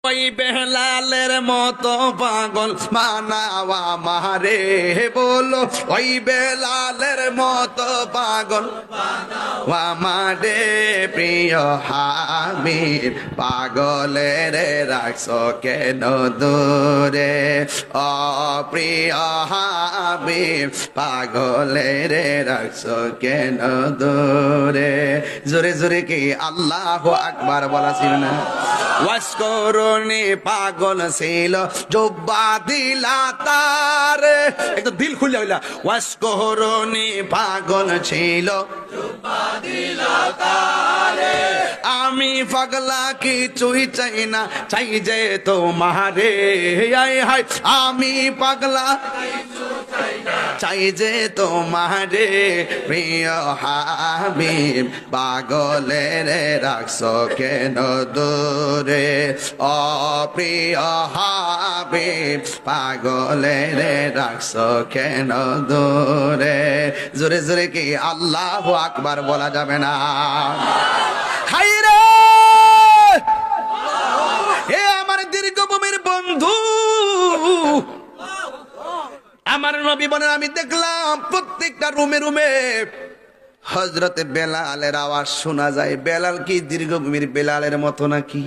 ওই বেলালের মতো পাগল মানাওয়া মারে বলো, ওই বেলালের মতো পাগল মানাওয়া মারে। প্রিয় হাবিব পাগলের রাখছো কেন দূরে, ও প্রিয় হাবিব পাগলের রাখছো কেন দূরে। জোরে জোরে কি আল্লাহু আকবার বলা ছিল না? ওয়াসকরণে পাগল ছিল জব্বা দিলা তার, একটু দিল খুলে হইলা। ওয়াসকরণে পাগল ছিল জব্বা দিলা তার, আমি পাগলা কিছুই চাই না, চাই যে তোমারে। আয় হায় আমি পাগলা চাই যে তোমারে। প্রিয় হাবিব পাগলের রাখছো কেন দূরে, ও প্রিয় হাবিব পাগলের রাখছো কেন দূরে। জোরে জোরে কি আল্লাহু আকবার বলা যাবে না? হায়রে হে আমার দীর্ঘভূমির বন্ধু, আমার নবী বলেন আমি দেখলাম প্রত্যেকটা রুমে রুমে হযরতে বেলালের আওয়াজ শোনা যায়। বেলাল কি দীর্ঘভূমির বেলালের মতো নাকি?